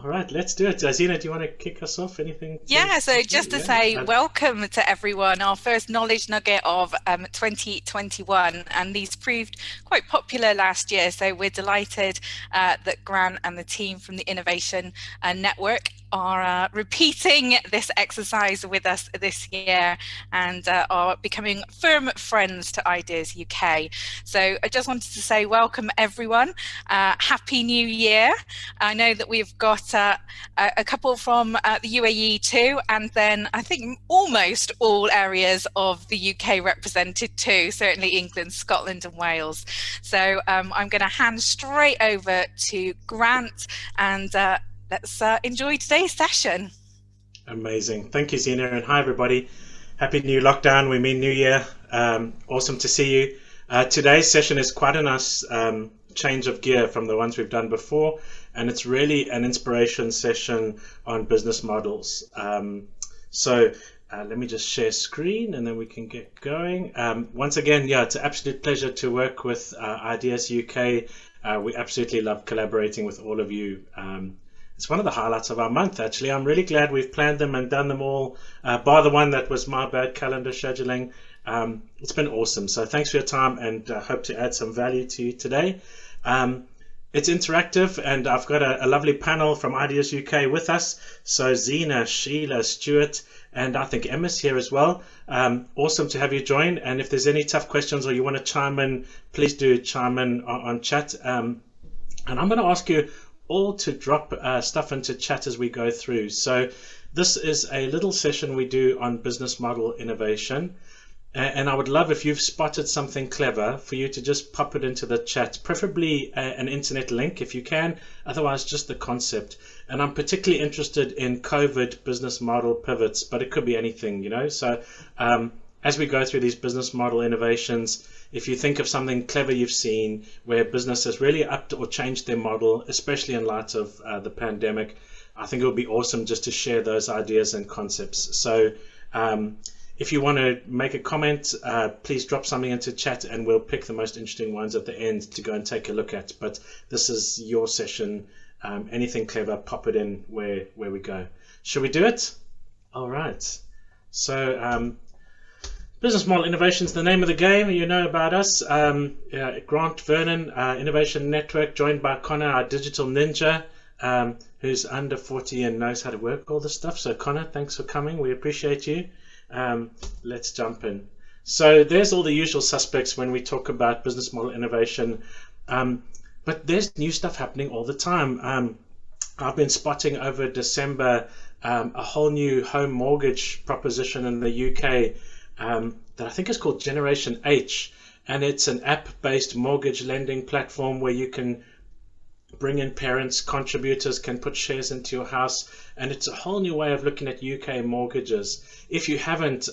All right, let's do it. Zina, do you want to kick us off? Anything Yeah, so to say? just to say Yeah. welcome to everyone, our first knowledge nugget of 2021, and these proved quite popular last year. So we're delighted that Grant and the team from the Innovation Network are repeating this exercise with us this year and are becoming firm friends to Ideas UK. So I just wanted to say welcome everyone, Happy New Year. I know that we've got a couple from the UAE too, and then I think almost all areas of the UK represented too, certainly England, Scotland and Wales. So I'm going to hand straight over to Grant and let's enjoy today's session. Amazing. Thank you, Zina, and hi everybody. Happy new lockdown. We mean New Year. Awesome to see you. Today's session is quite a nice change of gear from the ones we've done before, and it's really an inspiration session on business models. So let me just share screen and then we can get going. Once again, yeah, it's an absolute pleasure to work with Ideas UK. We absolutely love collaborating with all of you. It's one of the highlights of our month, actually. I'm really glad we've planned them and done them all, bar the one that was my bad calendar scheduling. It's been awesome. So thanks for your time, and hope to add some value to you today. It's interactive, and I've got a lovely panel from Ideas UK with us. So Zina, Sheila, Stuart, and I think Emma's here as well. Awesome to have you join. And if there's any tough questions or you want to chime in, please do chime in on chat. And I'm going to ask you all to drop stuff into chat as we go through. So this is a little session we do on business model innovation. And I would love, if you've spotted something clever, for you to just pop it into the chat, preferably an internet link if you can, otherwise just the concept. And I'm particularly interested in COVID business model pivots, but it could be anything, you know. So as we go through these business model innovations, if you think of something clever you've seen where business has really upped or changed their model, especially in light of the pandemic, I think it would be awesome just to share those ideas and concepts. So if you want to make a comment, please drop something into chat and we'll pick the most interesting ones at the end to go and take a look at. But this is your session. Anything clever, pop it in where we go. Should we do it? All right. So business model innovation is the name of the game. You know about us. Grant Vernon, Innovation Network, joined by Connor, our digital ninja, who's under 40 and knows how to work all this stuff. So Connor, thanks for coming. We appreciate you. Let's jump in. So there's all the usual suspects when we talk about business model innovation, but there's new stuff happening all the time. I've been spotting over December a whole new home mortgage proposition in the UK that I think is called Generation H, and it's an app-based mortgage lending platform where you can bring in parents, contributors can put shares into your house, and it's a whole new way of looking at UK mortgages. If you haven't,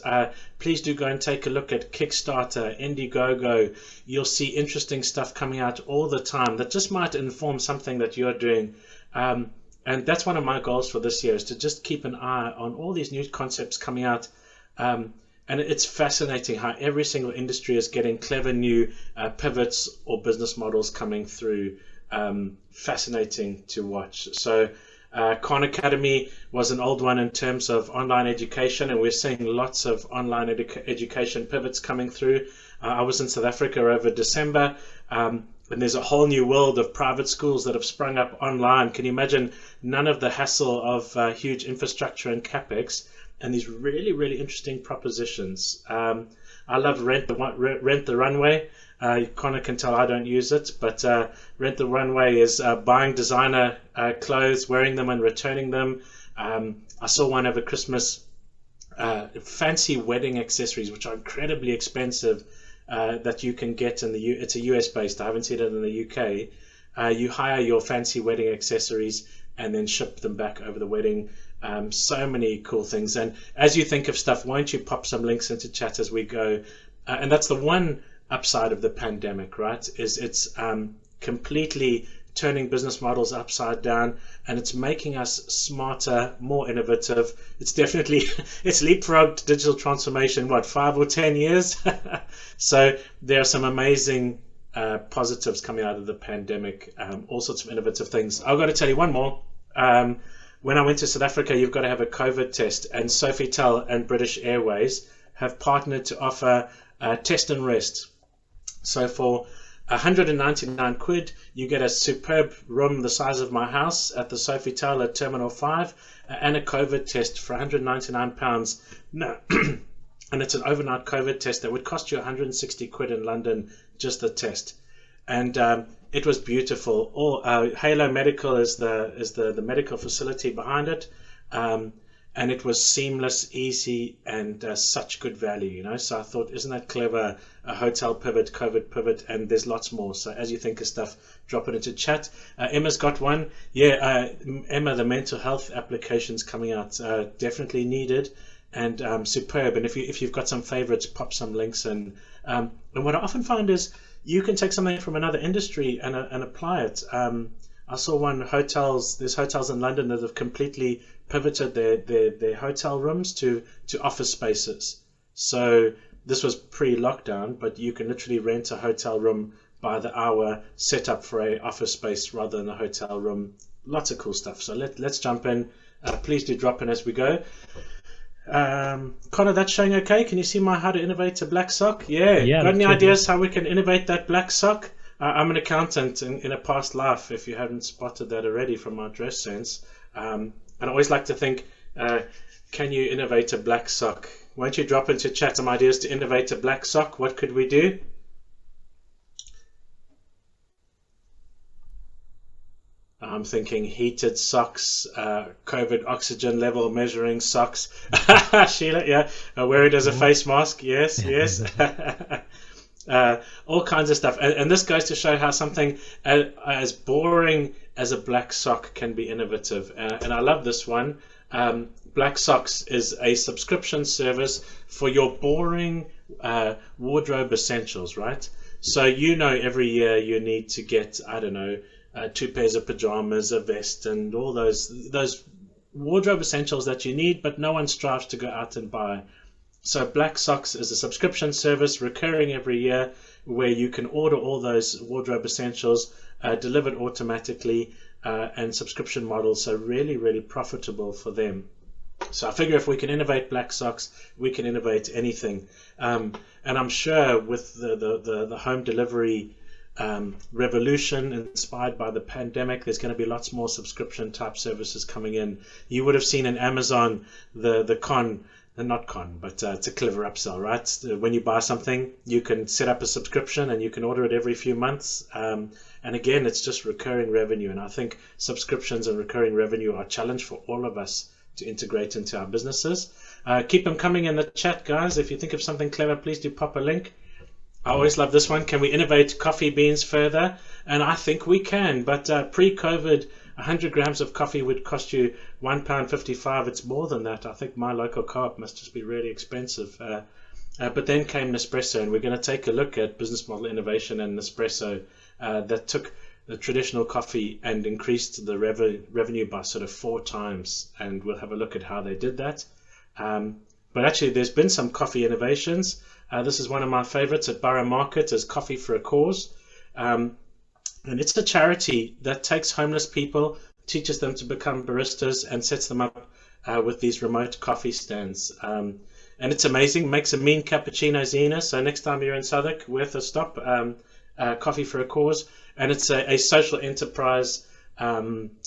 please do go and take a look at Kickstarter, Indiegogo. You'll see interesting stuff coming out all the time that just might inform something that you're doing. And that's one of my goals for this year, is to just keep an eye on all these new concepts coming out. And it's fascinating how every single industry is getting clever new pivots or business models coming through. Fascinating to watch. So Khan Academy was an old one in terms of online education, and we're seeing lots of online education pivots coming through. I was in South Africa over December, and there's a whole new world of private schools that have sprung up online. Can you imagine? None of the hassle of huge infrastructure and capex, and these really, really interesting propositions. I love Rent the Runway. Connor can tell I don't use it, but Rent the Runway is buying designer clothes, wearing them and returning them. I saw one over Christmas, fancy wedding accessories, which are incredibly expensive, that you can get in it's a US based, I haven't seen it in the UK. You hire your fancy wedding accessories and then ship them back over the wedding. So many cool things. And as you think of stuff, why don't you pop some links into chat as we go? And that's the one upside of the pandemic, right? Is it's completely turning business models upside down, and it's making us smarter, more innovative. It's definitely it's leapfrogged digital transformation, what, 5 or 10 years? So there are some amazing positives coming out of the pandemic, all sorts of innovative things. I've got to tell you one more. When I went to South Africa, you've got to have a COVID test, and Sofitel and British Airways have partnered to offer test and rest. So for 199 quid, you get a superb room the size of my house at the Sofitel at Terminal 5 and a COVID test for 199 pounds. No, and it's an overnight COVID test that would cost you 160 quid in London, just the test. And it was beautiful. Halo Medical is the medical facility behind it. And it was seamless, easy, and such good value, you know. So I thought, isn't that clever? A hotel pivot, COVID pivot, and there's lots more. So as you think of stuff, drop it into chat. Emma's got one. Yeah, Emma, the mental health application's coming out. Definitely needed and superb. And if you've got some favorites, pop some links in. And what I often find is you can take something from another industry and apply it. I saw there's hotels in London that have completely pivoted their hotel rooms to office spaces. So this was pre-lockdown, but you can literally rent a hotel room by the hour, set up for a office space rather than a hotel room. Lots of cool stuff. So let's jump in. Please do drop in as we go. Connor, that's showing okay? Can you see my how to innovate a black sock? Yeah. Got any ideas how we can innovate that black sock? I'm an accountant in a past life, if you haven't spotted that already from my dress sense. And I always like to think, can you innovate a black sock? Won't you drop into chat some ideas to innovate a black sock? What could we do? I'm thinking heated socks, COVID oxygen level measuring socks. Sheila, yeah. Wear it as a face mask. Yes, yes. All kinds of stuff. And this goes to show how something as boring as a black sock can be innovative. And I love this one. Black Socks is a subscription service for your boring wardrobe essentials, right? So you know every year you need to get, I don't know, 2 pairs of pajamas, a vest, and all those wardrobe essentials that you need, but no one strives to go out and buy. So Black Socks is a subscription service recurring every year where you can order all those wardrobe essentials delivered automatically and subscription models, so really, really profitable for them. So I figure if we can innovate Black Socks, we can innovate anything. And I'm sure with the home delivery revolution inspired by the pandemic, there's going to be lots more subscription type services coming in. You would have seen in Amazon it's a clever upsell, right? When you buy something, you can set up a subscription and you can order it every few months. And again, it's just recurring revenue. And I think subscriptions and recurring revenue are a challenge for all of us to integrate into our businesses. Keep them coming in the chat, guys. If you think of something clever, please do pop a link. I always love this one. Can we innovate coffee beans further? And I think we can. But pre-COVID, 100 grams of coffee would cost you £1.55. It's more than that. I think my local co-op must just be really expensive. But then came Nespresso, and we're going to take a look at business model innovation and Nespresso that took the traditional coffee and increased the revenue by sort of 4 times. And we'll have a look at how they did that. But actually, there's been some coffee innovations. This is one of my favorites at Borough Market, is Coffee for a Cause. And it's a charity that takes homeless people, teaches them to become baristas, and sets them up with these remote coffee stands. And it's amazing. Makes a mean cappuccino, Zena. So next time you're in Southwark, worth a stop. Coffee for a Cause. And it's a social enterprise,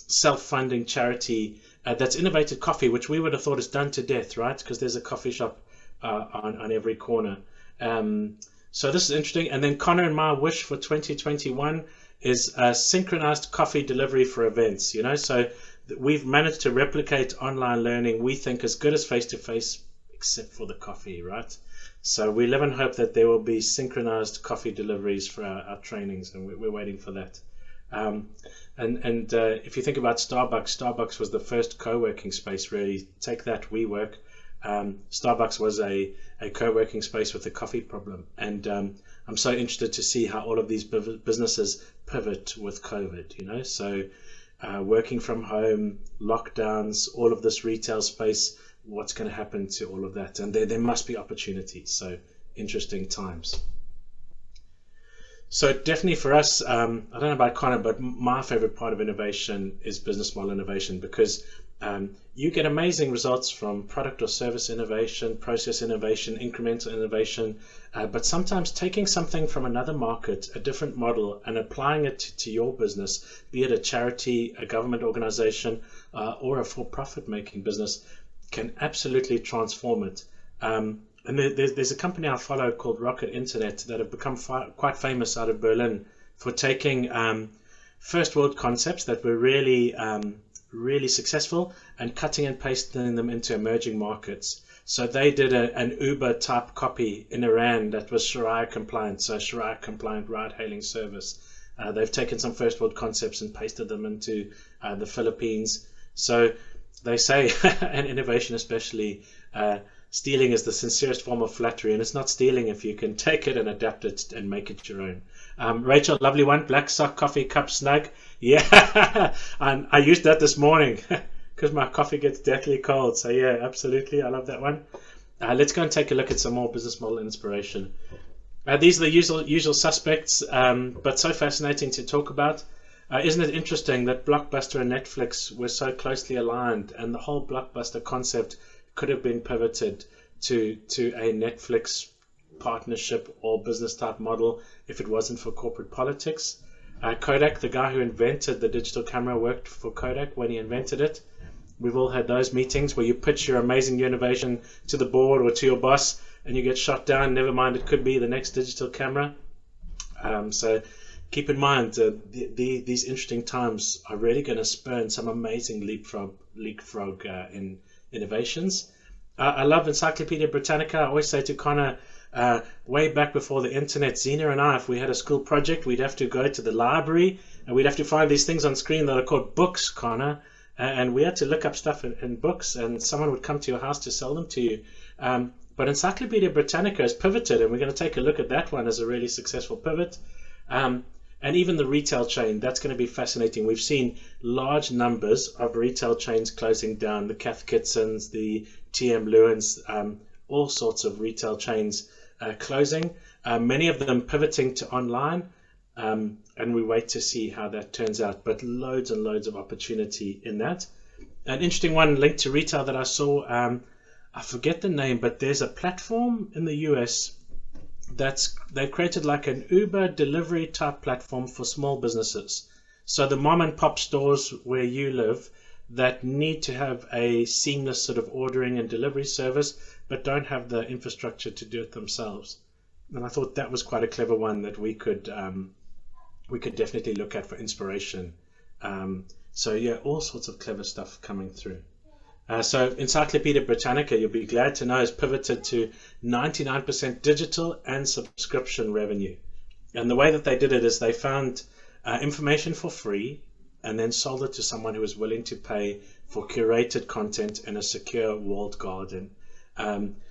self-funding charity that's innovated coffee, which we would have thought is done to death, right? Because there's a coffee shop on every corner. So this is interesting. And then Connor and my wish for 2021 is synchronized coffee delivery for events. You know, so we've managed to replicate online learning, we think, as good as face-to-face, except for the coffee, right? So we live and hope that there will be synchronized coffee deliveries for our trainings, and we're waiting for that. And if you think about Starbucks was the first co-working space, really. Take that, WeWork. Starbucks was a co-working space with a coffee problem, and I'm so interested to see how all of these businesses pivot with COVID, you know. So working from home, lockdowns, all of this retail space, what's going to happen to all of that? And there must be opportunities. So interesting times. So definitely for us, I don't know about Connor, but my favorite part of innovation is business model innovation, because you get amazing results from product or service innovation, process innovation, incremental innovation, but sometimes taking something from another market, a different model, and applying it to your business, be it a charity, a government organization, or a for-profit making business, can absolutely transform it. And there's a company I follow called Rocket Internet that have become quite famous out of Berlin for taking first world concepts that were really successful and cutting and pasting them into emerging markets. So they did an Uber type copy in Iran that was Sharia compliant, so Sharia compliant ride hailing service. They've taken some first world concepts and pasted them into the Philippines. So they say, and innovation especially, stealing is the sincerest form of flattery, and it's not stealing if you can take it and adapt it and make it your own. Rachel, lovely one, black sock coffee cup snug. Yeah, and I used that this morning because my coffee gets deathly cold. So yeah, absolutely, I love that one. Let's go and take a look at some more business model inspiration. These are the usual suspects, but so fascinating to talk about. Isn't it interesting that Blockbuster and Netflix were so closely aligned, and the whole Blockbuster concept could have been pivoted to a Netflix partnership or business type model if it wasn't for corporate politics. Kodak, the guy who invented the digital camera, worked for Kodak when he invented it. We've all had those meetings where you pitch your amazing new innovation to the board or to your boss and you get shot down. Never mind, it could be the next digital camera. So keep in mind, these interesting times are really going to spur some amazing leapfrog in innovations. I love Encyclopedia Britannica. I always say to Connor, way back before the internet, Zena and I, if we had a school project, we'd have to go to the library and we'd have to find these things on screen that are called books, Connor. And we had to look up stuff in books, and someone would come to your house to sell them to you. But Encyclopedia Britannica has pivoted, and we're going to take a look at that one as a really successful pivot. And even the retail chain, that's going to be fascinating. We've seen large numbers of retail chains closing down, the Cath Kitsons, the TM Lewins, all sorts of retail chains closing, many of them pivoting to online, and we wait to see how that turns out. But loads and loads of opportunity in that. An interesting one linked to retail that I saw, I forget the name, but there's a platform in the US they've created like an Uber delivery type platform for small businesses. So the mom and pop stores where you live that need to have a seamless sort of ordering and delivery service, but don't have the infrastructure to do it themselves. And I thought that was quite a clever one that we could definitely look at for inspiration. So yeah, all sorts of clever stuff coming through. So Encyclopedia Britannica, you'll be glad to know, has pivoted to 99% digital and subscription revenue. And the way that they did it is they found information for free and then sold it to someone who was willing to pay for curated content in a secure walled garden.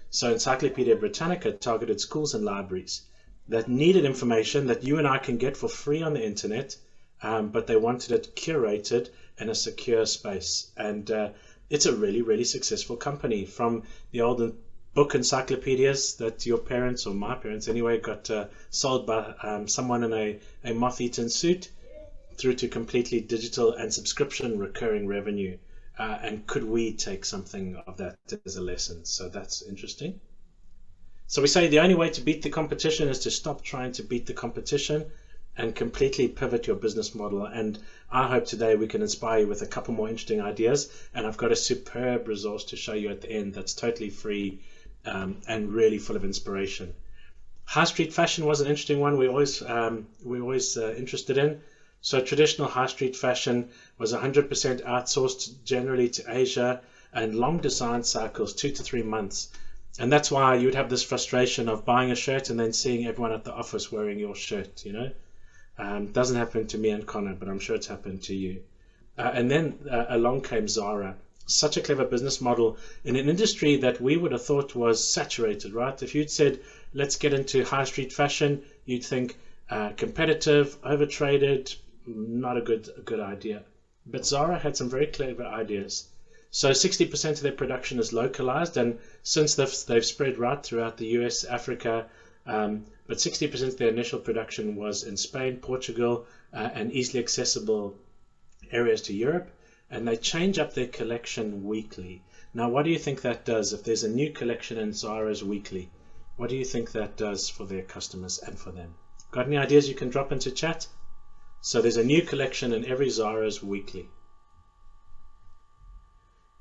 So Encyclopedia Britannica targeted schools and libraries that needed information that you and I can get for free on the internet, but they wanted it curated in a secure space. And it's a really, really successful company. From the old book encyclopedias that your parents, or my parents anyway, got sold by someone in a moth-eaten suit, through to completely digital and subscription recurring revenue. And could we take something of that as a lesson? So that's interesting. So we say the only way to beat the competition is to stop trying to beat the competition and completely pivot your business model. And I hope today we can inspire you with a couple more interesting ideas. And I've got a superb resource to show you at the end that's totally free and really full of inspiration. High street fashion was an interesting one we're always interested in. So traditional high street fashion was 100% outsourced, generally to Asia, and long design cycles, 2 to 3 months. And that's why you would have this frustration of buying a shirt and then seeing everyone at the office wearing your shirt, you know. Doesn't happen to me and Connor, but I'm sure it's happened to you. And then along came Zara. Such a clever business model in an industry that we would have thought was saturated, right? If you'd said, let's get into high street fashion, you'd think competitive, overtraded, not a good idea. But Zara had some very clever ideas. So 60% of their production is localized, and since they've spread right throughout the US, Africa, but 60% of their initial production was in Spain, Portugal, and easily accessible areas to Europe, and they change up their collection weekly. Now, what do you think that does? If there's a new collection in Zara's weekly, what do you think that does for their customers and for them? Got any ideas you can drop into chat? So there's a new collection in every Zara's weekly.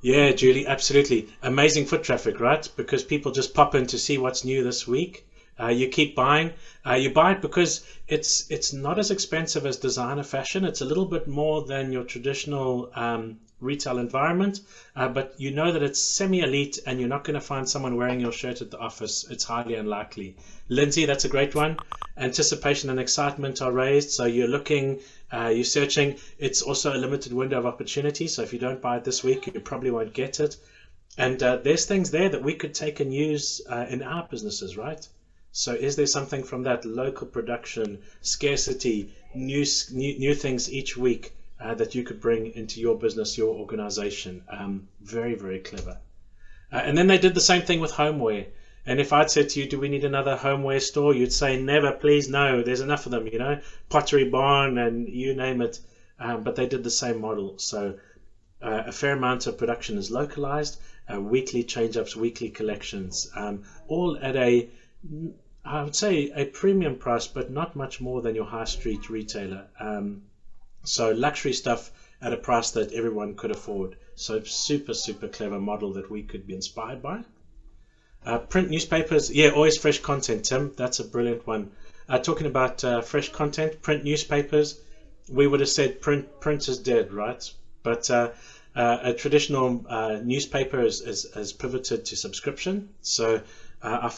Yeah, Julie, absolutely. Amazing foot traffic, right? Because people just pop in to see what's new this week. You keep buying. You buy it because it's not as expensive as designer fashion. It's a little bit more than your traditional retail environment, but you know that it's semi-elite and you're not going to find someone wearing your shirt at the office. It's highly unlikely. Lindsay, that's a great one. Anticipation and excitement are raised, so you're looking, you're searching. It's also a limited window of opportunity, so if you don't buy it this week, you probably won't get it. And there's things there that we could take and use in our businesses, right? So is there something from that local production, scarcity, new things each week that you could bring into your business, your organization? Very, very clever. And then they did the same thing with homeware. And if I'd said to you, do we need another homeware store? You'd say, never, please, no. There's enough of them, you know, Pottery Barn and you name it. But they did the same model. So a fair amount of production is localized, weekly change-ups, weekly collections, all at I would say a premium price, but not much more than your high street retailer. So luxury stuff at a price that everyone could afford. So super, super clever model that we could be inspired by. Print newspapers, yeah, always fresh content, Tim. That's a brilliant one. Talking about fresh content, print newspapers, we would have said print is dead, right? But a traditional newspaper has pivoted to subscription. So I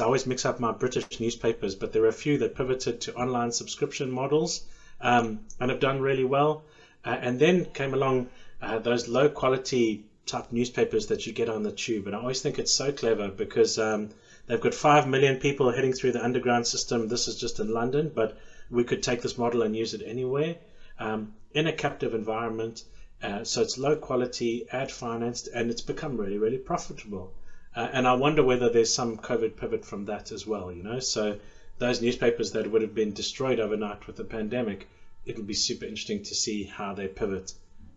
always mix up my British newspapers, but there are a few that pivoted to online subscription models and have done really well. And then came along those low quality type newspapers that you get on the tube. And I always think it's so clever because they've got 5 million people heading through the underground system. This is just in London, but we could take this model and use it anywhere in a captive environment. So it's low quality, ad financed, and it's become really, really profitable. And I wonder whether there's some COVID pivot from that as well, you know. So those newspapers that would have been destroyed overnight with the pandemic, it'll be super interesting to see how they pivot.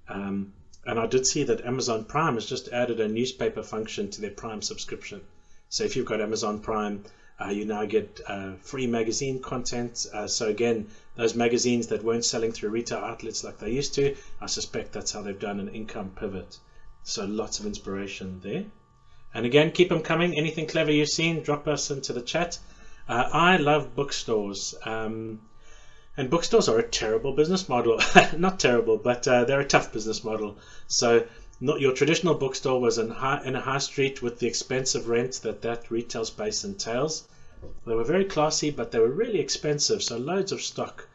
And I did see that Amazon Prime has just added a newspaper function to their Prime subscription. So if you've got Amazon Prime, you now get free magazine content. So again, those magazines that weren't selling through retail outlets like they used to, I suspect that's how they've done an income pivot. So lots of inspiration there. And again, keep them coming. Anything clever you've seen, drop us into the chat. I love bookstores. And bookstores are a terrible business model. Not terrible, but they're a tough business model. So not your traditional bookstore was in a high street with the expensive rent that retail space entails. They were very classy, but they were really expensive. So loads of stock,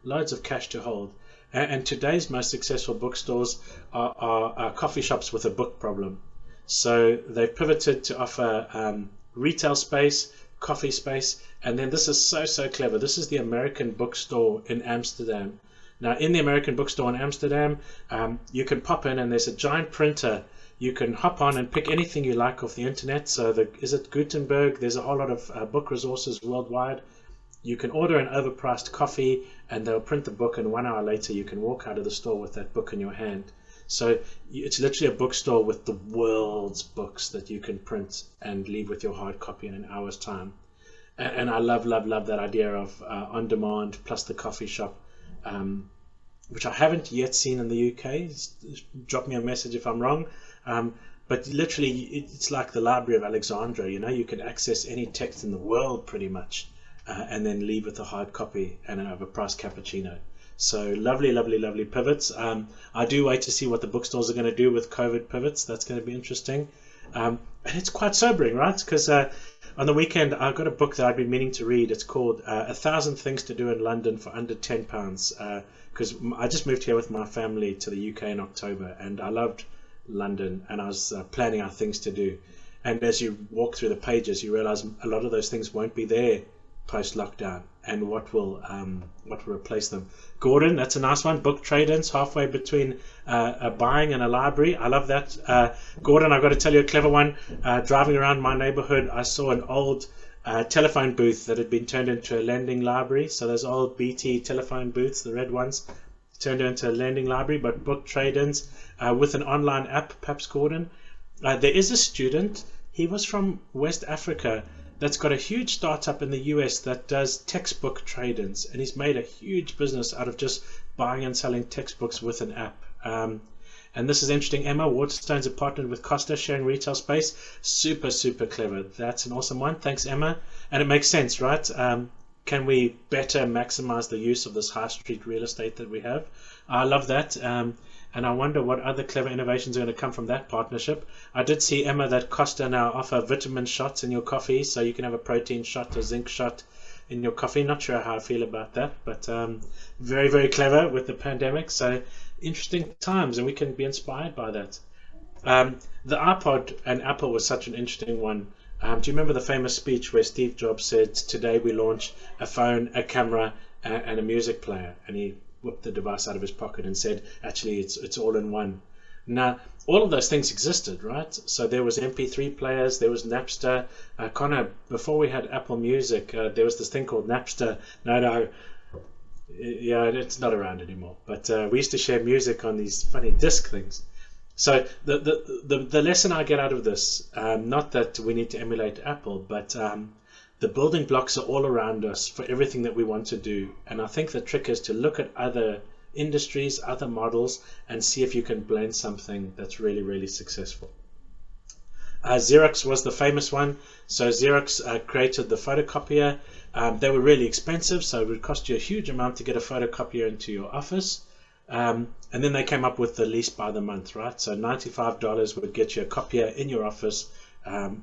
loads of cash to hold. And today's most successful bookstores are coffee shops with a book problem. So they've pivoted to offer retail space, coffee space, and then this is so clever. This is the American bookstore in Amsterdam. Now in the American bookstore in Amsterdam, you can pop in and there's a giant printer. You can hop on and pick anything you like off the internet. So is it Gutenberg? There's a whole lot of book resources worldwide. You can order an overpriced coffee and they'll print the book, and 1 hour later you can walk out of the store with that book in your hand. So it's literally a bookstore with the world's books that you can print and leave with your hard copy in an hour's time. And I love that idea of on demand plus the coffee shop, which I haven't yet seen in the UK. Drop me a message if I'm wrong. But literally it's like the Library of Alexandria, you know, you can access any text in the world pretty much, and then leave with a hard copy and an overpriced cappuccino. So lovely pivots. I do wait to see what the bookstores are going to do with COVID pivots. That's going to be interesting. And it's quite sobering, right? Because on the weekend, I got a book that I've been meaning to read. It's called 1,000 Things to Do in London for Under £10. Because I just moved here with my family to the UK in October, and I loved London, and I was planning out things to do. And as you walk through the pages, you realize a lot of those things won't be there post-lockdown, and what will replace them. Gordon, that's a nice one. Book trade-ins halfway between a buying and a library. I love that. Gordon, I've got to tell you a clever one. Driving around my neighborhood, I saw an old telephone booth that had been turned into a lending library. So those old BT telephone booths, the red ones, turned into a lending library, but book trade-ins with an online app, perhaps, Gordon. There is a student, he was from West Africa, that's got a huge startup in the US that does textbook trade-ins, and he's made a huge business out of just buying and selling textbooks with an app. And this is interesting. Emma, Waterstones have partnered with Costa, sharing retail space. Super, super clever. That's an awesome one. Thanks, Emma. And it makes sense, right? Can we better maximize the use of this high street real estate that we have? I love that. And I wonder what other clever innovations are going to come from that partnership. I did see, Emma, that Costa now offer vitamin shots in your coffee, so you can have a protein shot, a zinc shot in your coffee. Not sure how I feel about that, but very, very clever with the pandemic. So interesting times, and we can be inspired by that. The iPod and Apple was such an interesting one. Do you remember the famous speech where Steve Jobs said, "Today we launch a phone, a camera, and a music player," and he whipped the device out of his pocket and said, "Actually, it's all in one." Now, all of those things existed, right? So there was MP3 players, there was Napster. Connor, before we had Apple Music, there was this thing called Napster. No, yeah, it's not around anymore. But we used to share music on these funny disc things. So the lesson I get out of this, not that we need to emulate Apple, but the building blocks are all around us for everything that we want to do. And I think the trick is to look at other industries, other models, and see if you can blend something that's really, really successful. Xerox was the famous one. So Xerox created the photocopier. They were really expensive, so it would cost you a huge amount to get a photocopier into your office. And then they came up with the lease by the month, right? So $95 would get you a copier in your office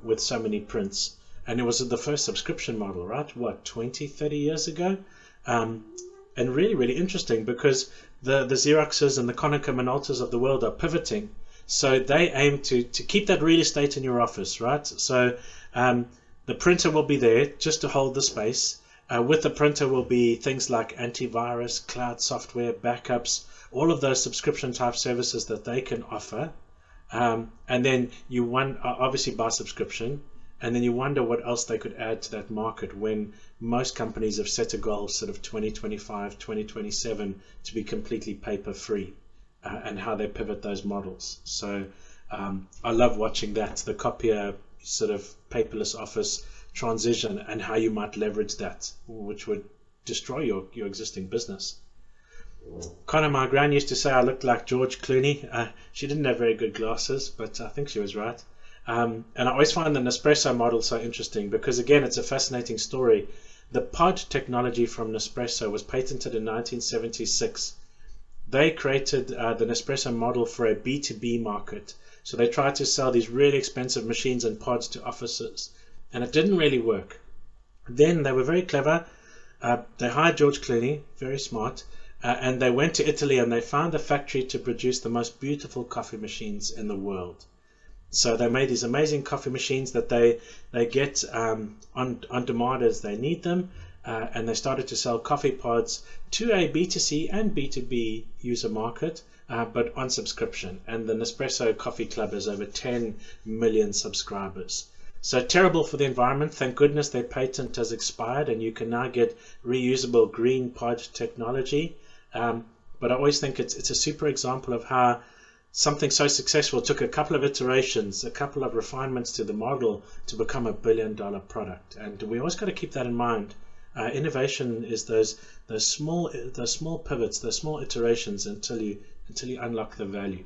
with so many prints. And it was the first subscription model, right? What, 20, 30 years ago? And really, really interesting, because the Xeroxes and the Konica Minoltas of the world are pivoting. So they aim to keep that real estate in your office, right? So the printer will be there just to hold the space. With the printer will be things like antivirus, cloud software, backups, all of those subscription type services that they can offer. And then you obviously buy subscription, and then you wonder what else they could add to that market when most companies have set a goal sort of 2025, 2027 to be completely paper free, and how they pivot those models. So I love watching that, the copier sort of paperless office transition, and how you might leverage that, which would destroy your existing business. Connor, my gran used to say I looked like George Clooney. She didn't have very good glasses, but I think she was right. And I always find the Nespresso model so interesting, because again, it's a fascinating story. The pod technology from Nespresso was patented in 1976. They created the Nespresso model for a B2B market. So they tried to sell these really expensive machines and pods to offices, and it didn't really work. Then they were very clever. They hired George Clooney, very smart, and they went to Italy and they found a factory to produce the most beautiful coffee machines in the world. So they made these amazing coffee machines that they get on demand as they need them, and they started to sell coffee pods to a B2C and B2B user market, but on subscription. And the Nespresso Coffee Club has over 10 million subscribers. So terrible for the environment. Thank goodness their patent has expired, and you can now get reusable green pod technology. But I always think it's a super example of how something so successful took a couple of iterations, a couple of refinements to the model to become $1 billion product. And we always got to keep that in mind. Innovation is those small pivots, those small iterations until you unlock the value.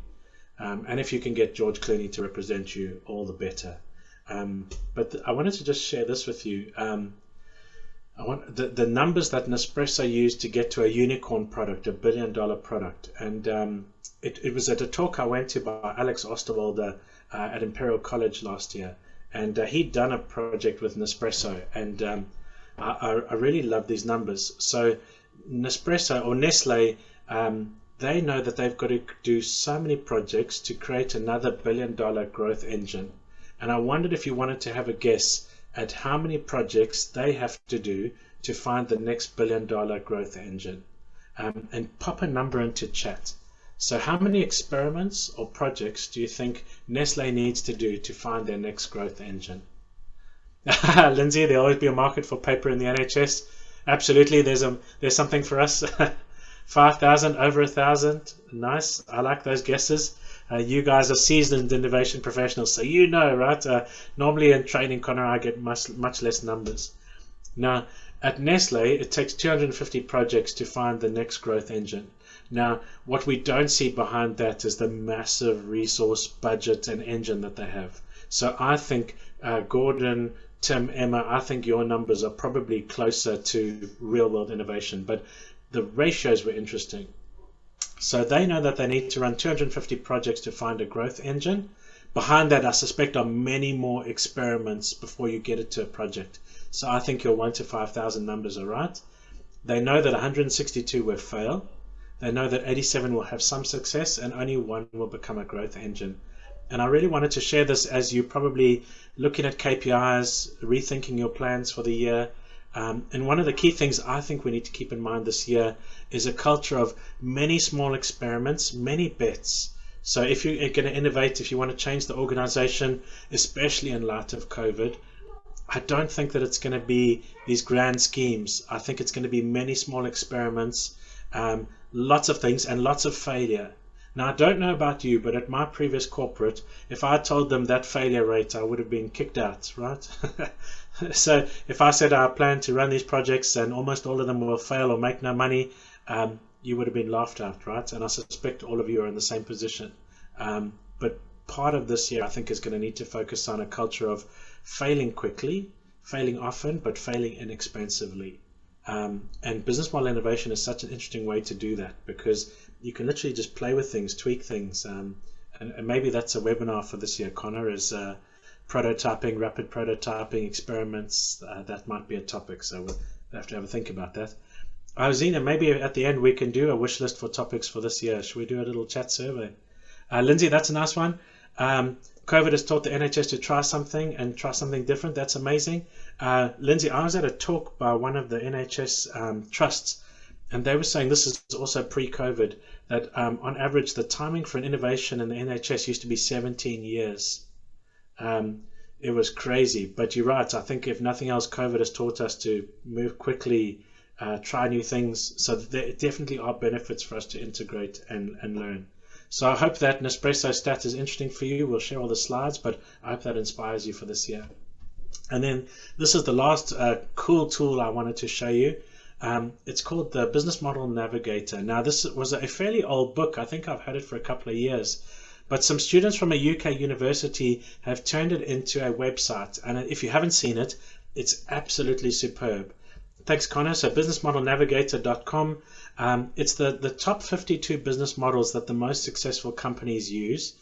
And if you can get George Clooney to represent you, all the better. But I wanted to just share this with you. I want the numbers that Nespresso used to get to a unicorn product, $1 billion product. And it was at a talk I went to by Alex Osterwalder at Imperial College last year. And he'd done a project with Nespresso. And I really love these numbers. So Nespresso or Nestle, they know that they've got to do so many projects to create another $1 billion growth engine. And I wondered if you wanted to have a guess at how many projects they have to do to find the next $1 billion growth engine. And pop a number into chat. So how many experiments or projects do you think Nestle needs to do to find their next growth engine? Lindsay, there'll always be a market for paper in the NHS. Absolutely, there's something for us. 5,000, over 1,000. Nice. I like those guesses. You guys are seasoned innovation professionals, so you know, right? Normally in training, Connor, I get much less numbers. Now, at Nestle, it takes 250 projects to find the next growth engine. Now, what we don't see behind that is the massive resource, budget, and engine that they have. So I think Gordon, Tim, Emma, I think your numbers are probably closer to real-world innovation, but the ratios were interesting. So they know that they need to run 250 projects to find a growth engine. Behind that, I suspect, are many more experiments before you get it to a project. So I think your 1 to 5,000 numbers are right. They know that 162 will fail. They know that 87 will have some success and only 1 will become a growth engine. And I really wanted to share this as you're probably looking at KPIs, rethinking your plans for the year. And one of the key things I think we need to keep in mind this year is a culture of many small experiments, many bets. So if you're going to innovate, if you want to change the organization, especially in light of COVID, I don't think that it's going to be these grand schemes. I think it's going to be many small experiments, lots of things and lots of failure. Now, I don't know about you, but at my previous corporate, if I told them that failure rate, I would have been kicked out, right? So if I said I plan to run these projects and almost all of them will fail or make no money, you would have been laughed at, right? And I suspect all of you are in the same position. But part of this year, I think, is going to need to focus on a culture of failing quickly, failing often, but failing inexpensively. And business model innovation is such an interesting way to do that, because you can literally just play with things, tweak things. And maybe that's a webinar for this year, Connor, is prototyping, rapid prototyping, experiments. That might be a topic, so we'll have to have a think about that. Zena, maybe at the end we can do a wish list for topics for this year. Should we do a little chat survey? Lindsay, that's a nice one. COVID has taught the NHS to try something and try something different. That's amazing. Lindsay, I was at a talk by one of the NHS trusts, and they were saying, this is also pre-COVID, that on average the timing for an innovation in the NHS used to be 17 years. It was crazy, but you're right. I think if nothing else, COVID has taught us to move quickly, try new things. So there definitely are benefits for us to integrate and learn. So I hope that Nespresso stat is interesting for you. We'll share all the slides, but I hope that inspires you for this year. And then this is the last cool tool I wanted to show you. It's called the Business Model Navigator. Now, this was a fairly old book. I think I've had it for a couple of years. But some students from a UK university have turned it into a website. And if you haven't seen it, it's absolutely superb. Thanks, Connor. So businessmodelnavigator.com. It's the top 52 business models that the most successful companies use.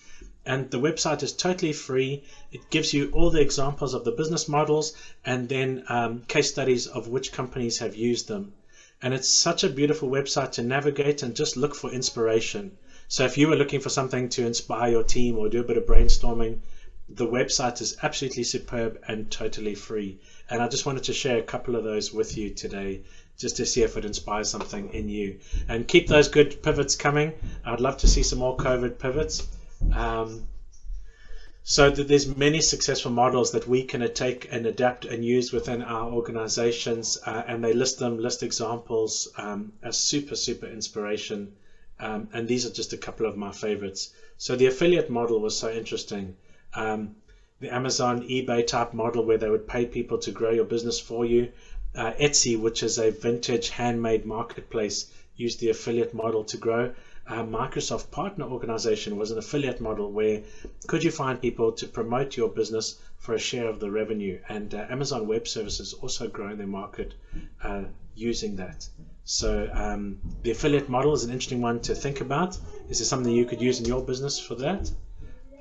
And the website is totally free. It gives you all the examples of the business models and then case studies of which companies have used them. And it's such a beautiful website to navigate and just look for inspiration. So if you were looking for something to inspire your team or do a bit of brainstorming, the website is absolutely superb and totally free. And I just wanted to share a couple of those with you today, just to see if it inspires something in you. And keep those good pivots coming. I'd love to see some more COVID pivots. So there's many successful models that we can take and adapt and use within our organizations, and they list examples as super inspiration. And these are just a couple of my favorites. So the affiliate model was so interesting. The Amazon, eBay type model where they would pay people to grow your business for you. Etsy, which is a vintage handmade marketplace, used the affiliate model to grow. Microsoft Partner Organization was an affiliate model where could you find people to promote your business for a share of the revenue. And Amazon Web Services also growing their market using that. So the affiliate model is an interesting one to think about. Is there something you could use in your business for that?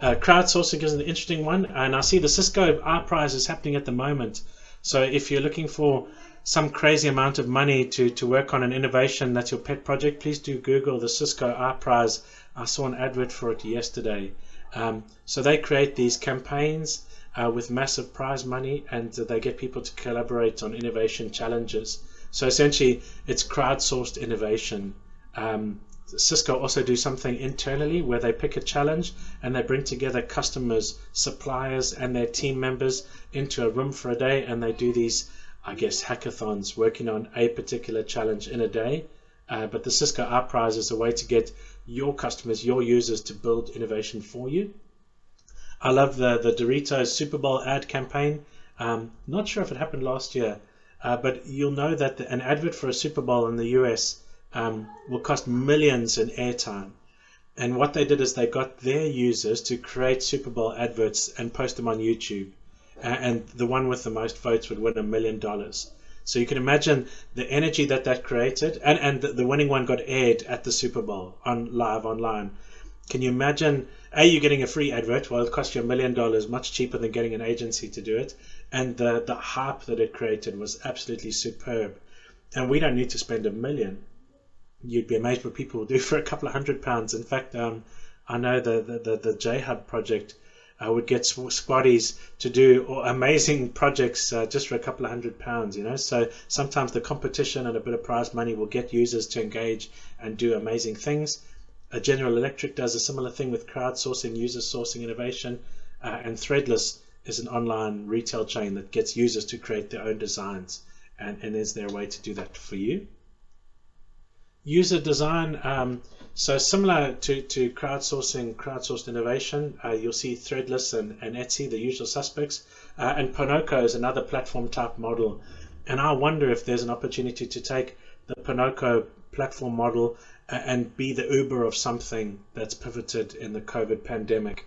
Crowdsourcing is an interesting one, and I see the Cisco iPrize is happening at the moment. So if you're looking for some crazy amount of money to work on an innovation that's your pet project, please do Google the Cisco iPrize. I saw an advert for it yesterday. So they create these campaigns with massive prize money, and they get people to collaborate on innovation challenges. So essentially, it's crowdsourced innovation. Cisco also do something internally where they pick a challenge and they bring together customers, suppliers, and their team members into a room for a day, and they do these, I guess, hackathons working on a particular challenge in a day. But the Cisco Art Prize is a way to get your customers, your users, to build innovation for you. I love the Doritos Super Bowl ad campaign. Not sure if it happened last year, but you'll know that an advert for a Super Bowl in the US will cost millions in airtime. And what they did is they got their users to create Super Bowl adverts and post them on YouTube. And the one with the most votes would win $1 million. So you can imagine the energy that created. And the winning one got aired at the Super Bowl live online. Can you imagine, you're getting a free advert? Well, it cost you $1 million, much cheaper than getting an agency to do it. And the hype that it created was absolutely superb. And we don't need to spend $1 million. You'd be amazed what people will do for a couple of £100. In fact, I know the J-Hub project would get squaddies to do amazing projects just for a couple of £100, So sometimes the competition and a bit of prize money will get users to engage and do amazing things. General Electric does a similar thing with crowdsourcing, user sourcing innovation, and Threadless is an online retail chain that gets users to create their own designs. And is there a way to do that for you? User design, so similar to crowdsourced innovation, you'll see Threadless and Etsy, the usual suspects, and Ponoko is another platform type model. And I wonder if there's an opportunity to take the Ponoko platform model and be the Uber of something that's pivoted in the COVID pandemic.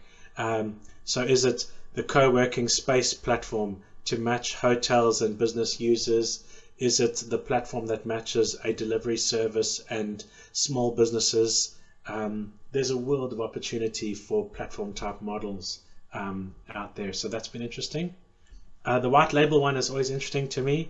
So is it the co-working space platform to match hotels and business users? Is it the platform that matches a delivery service and small businesses? There's a world of opportunity for platform type models out there. So that's been interesting. The white label one is always interesting to me.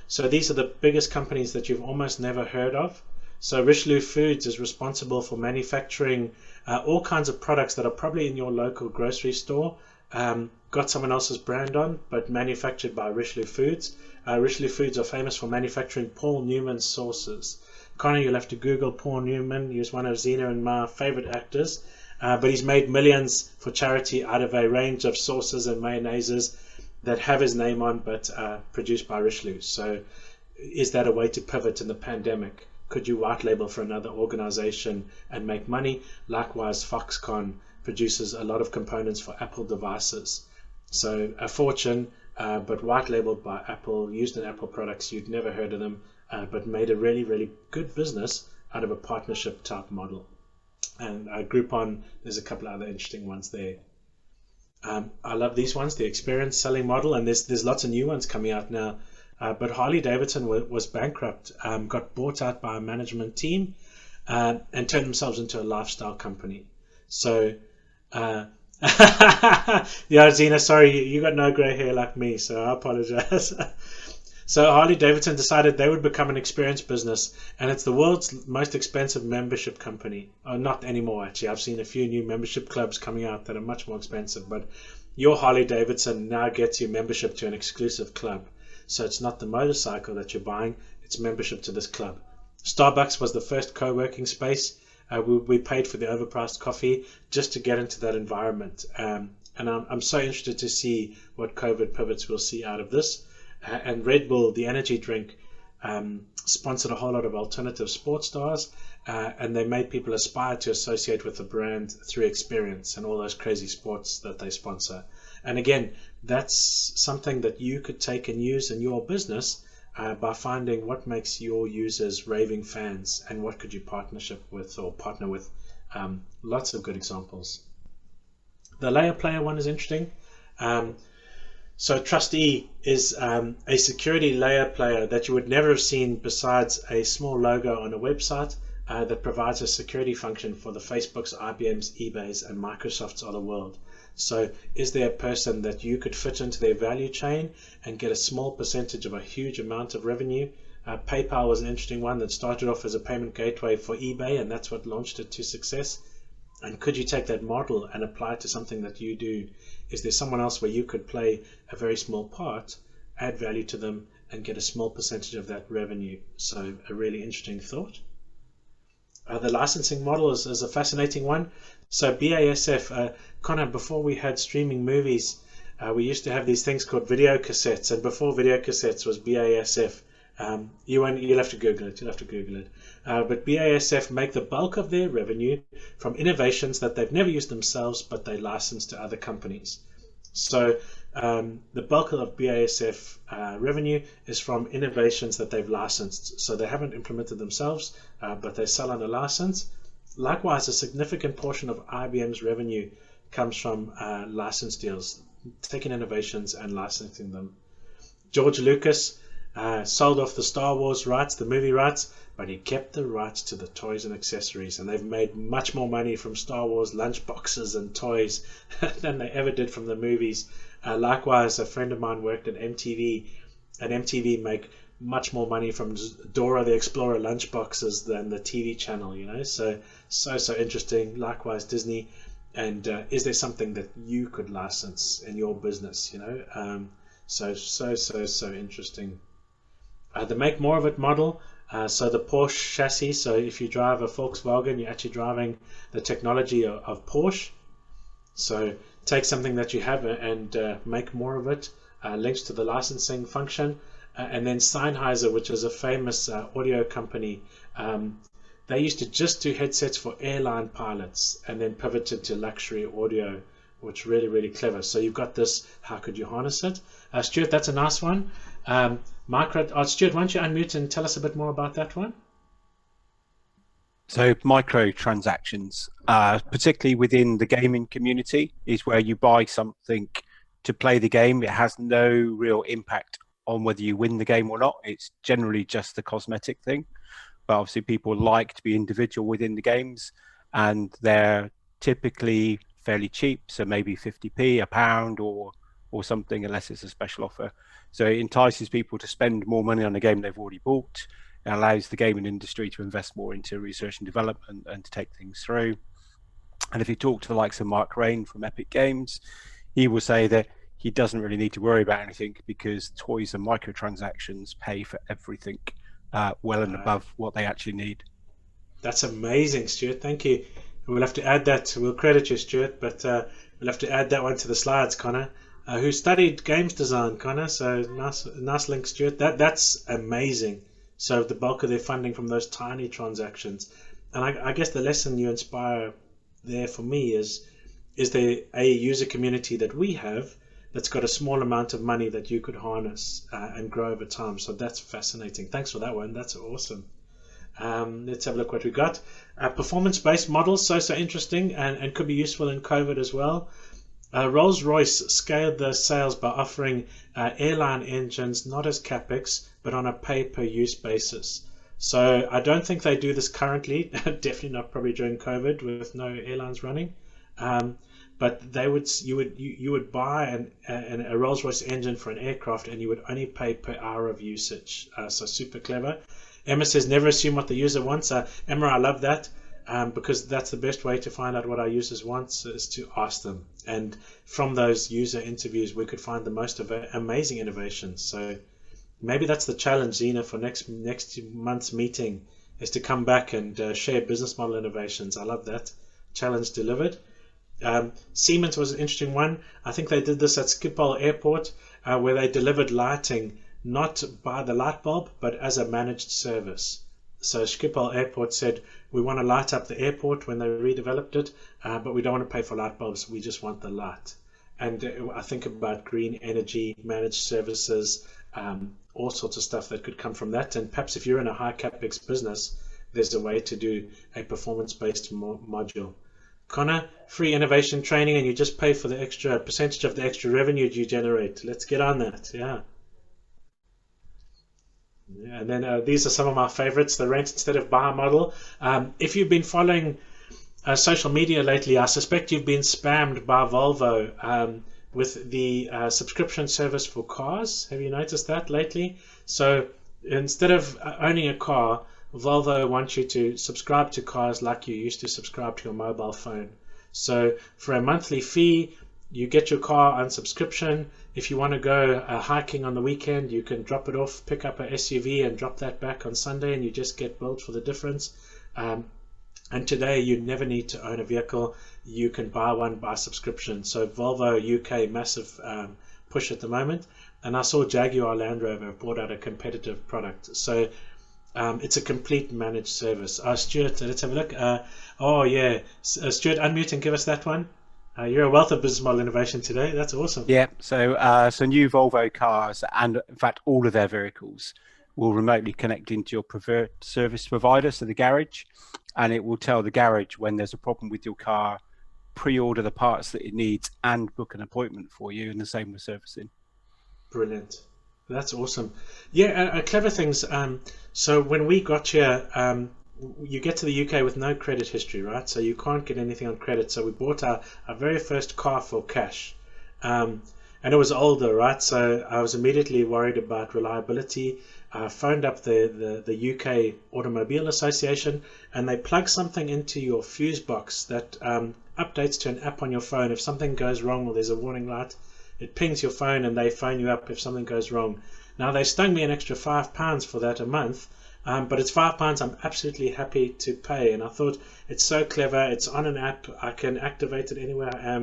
So these are the biggest companies that you've almost never heard of. So Richelieu Foods is responsible for manufacturing all kinds of products that are probably in your local grocery store, got someone else's brand on, but manufactured by Richelieu Foods. Richelieu Foods are famous for manufacturing Paul Newman sauces. Connor, you'll have to Google Paul Newman. He was one of Zena and my favorite actors, but he's made millions for charity out of a range of sauces and mayonnaises that have his name on, but produced by Richelieu. So is that a way to pivot in the pandemic? Could you white label for another organization and make money? Likewise, Foxconn produces a lot of components for Apple devices. So a fortune, but white labeled by Apple, used in Apple products. You'd never heard of them, but made a really, really good business out of a partnership type model. And Groupon, there's a couple other interesting ones there. I love these ones, the experience selling model, and there's lots of new ones coming out now. But Harley Davidson was bankrupt, got bought out by a management team, and turned themselves into a lifestyle company. So, yeah, Zena, sorry, you got no grey hair like me, so I apologize. So Harley Davidson decided they would become an experience business, and it's the world's most expensive membership company. Not anymore, actually. I've seen a few new membership clubs coming out that are much more expensive, but your Harley Davidson now gets you membership to an exclusive club. So it's not the motorcycle that you're buying, it's membership to this club. Starbucks was the first co-working space. We paid for the overpriced coffee just to get into that environment. And I'm so interested to see what COVID pivots we'll see out of this. And Red Bull, the energy drink, sponsored a whole lot of alternative sports stars, and they made people aspire to associate with the brand through experience and all those crazy sports that they sponsor. And again, that's something that you could take and use in your business by finding what makes your users raving fans and what could you partner with. Lots of good examples. The layer player one is interesting. So Trustee is a security layer player that you would never have seen besides a small logo on a website that provides a security function for the Facebooks, IBMs, eBays, and Microsofts of the world. So is there a person that you could fit into their value chain and get a small percentage of a huge amount of revenue? PayPal was an interesting one that started off as a payment gateway for eBay, and that's what launched it to success. And could you take that model and apply it to something that you do? Is there someone else where you could play a very small part, add value to them, and get a small percentage of that revenue? So a really interesting thought. The licensing model is a fascinating one. So BASF, Connor, before we had streaming movies, we used to have these things called video cassettes, and before video cassettes was BASF. You'll have to Google it. You'll have to Google it. But BASF make the bulk of their revenue from innovations that they've never used themselves, but they license to other companies. So the bulk of BASF revenue is from innovations that they've licensed. So they haven't implemented themselves, but they sell on a license. Likewise, a significant portion of IBM's revenue comes from license deals, taking innovations and licensing them. George Lucas sold off the Star Wars rights, the movie rights, but he kept the rights to the toys and accessories, and they've made much more money from Star Wars lunchboxes and toys than they ever did from the movies. Likewise, a friend of mine worked at MTV, and MTV make much more money from Dora the Explorer lunchboxes than the TV channel, you know. So interesting. Likewise, Disney. And is there something that you could license in your business, you know? So interesting. The make more of it model. So the Porsche chassis. So if you drive a Volkswagen, you're actually driving the technology of Porsche. So take something that you have and make more of it. Links to the licensing function. And then Sennheiser, which is a famous audio company. They used to just do headsets for airline pilots and then pivoted to luxury audio, which really, really clever. So you've got this, how could you harness it? Stuart, that's a nice one. Stuart, why don't you unmute and tell us a bit more about that one? So microtransactions, particularly within the gaming community, is where you buy something to play the game. It has no real impact on whether you win the game or not. It's generally just the cosmetic thing. But obviously people like to be individual within the games, and they're typically fairly cheap. So maybe 50p, £1 or something, unless it's a special offer. So it entices people to spend more money on a game they've already bought. It allows the gaming industry to invest more into research and development and to take things through. And if you talk to the likes of Mark Rain from Epic Games, he will say that he doesn't really need to worry about anything because toys and microtransactions pay for everything well and above what they actually need. That's amazing, Stuart. Thank you. We'll have to add that. We'll credit you, Stuart, but we'll have to add that one to the slides, Connor. Who studied games design, Connor? So nice link, Stuart. That's amazing. So the bulk of their funding from those tiny transactions, and I guess the lesson you inspire there for me is there a user community that we have that's got a small amount of money that you could harness and grow over time. So that's fascinating. Thanks for that one. That's awesome. Let's have a look what we got. Performance-based models, so interesting and could be useful in COVID as well. Rolls-Royce scaled their sales by offering airline engines not as CapEx, but on a pay-per-use basis. So I don't think they do this currently, definitely not probably during COVID with no airlines running. But you would buy a Rolls-Royce engine for an aircraft and you would only pay per hour of usage. So super clever. Emma says never assume what the user wants. Emma, I love that because that's the best way to find out what our users want is to ask them. And from those user interviews, we could find the most amazing innovations. So maybe that's the challenge, Zena, for next month's meeting is to come back and share business model innovations. I love that. Challenge delivered. Siemens was an interesting one. I think they did this at Schiphol Airport where they delivered lighting not by the light bulb but as a managed service. So Schiphol Airport said we want to light up the airport when they redeveloped it, but we don't want to pay for light bulbs, we just want the light. And I think about green energy, managed services, all sorts of stuff that could come from that. And perhaps if you're in a high capex business, there's a way to do a performance-based module. Connor, free innovation training, and you just pay for the extra percentage of the extra revenue you generate. Let's get on that. Yeah. And then these are some of my favorites, the rent instead of buy model. If you've been following social media lately, I suspect you've been spammed by Volvo with the subscription service for cars. Have you noticed that lately? So instead of owning a car, Volvo wants you to subscribe to cars like you used to subscribe to your mobile phone. So for a monthly fee, you get your car on subscription. If you want to go hiking on the weekend, you can drop it off, pick up a SUV and drop that back on Sunday, and you just get billed for the difference. And today you never need to own a vehicle. You can buy one by subscription. So Volvo UK, massive push at the moment. And I saw Jaguar Land Rover have brought out a competitive product. So it's a complete managed service. Stuart, let's have a look. Oh yeah, Stuart, unmute and give us that one. You're a wealth of business model innovation today. That's awesome. Yeah, so new Volvo cars, and in fact all of their vehicles, will remotely connect into your preferred service provider, so the garage, and it will tell the garage when there's a problem with your car, pre-order the parts that it needs, and book an appointment for you, and the same with servicing. Brilliant. That's awesome. Yeah, clever things. So when we got here, you get to the UK with no credit history, right? So you can't get anything on credit. So we bought our very first car for cash. And it was older, right? So I was immediately worried about reliability. I phoned up the UK Automobile Association, and they plug something into your fuse box that updates to an app on your phone. If something goes wrong or there's a warning light, it pings your phone and they phone you up if something goes wrong. Now they stung me an extra £5 for that a month, but it's £5 I'm absolutely happy to pay. And I thought, it's so clever. It's on an app. I can activate it anywhere I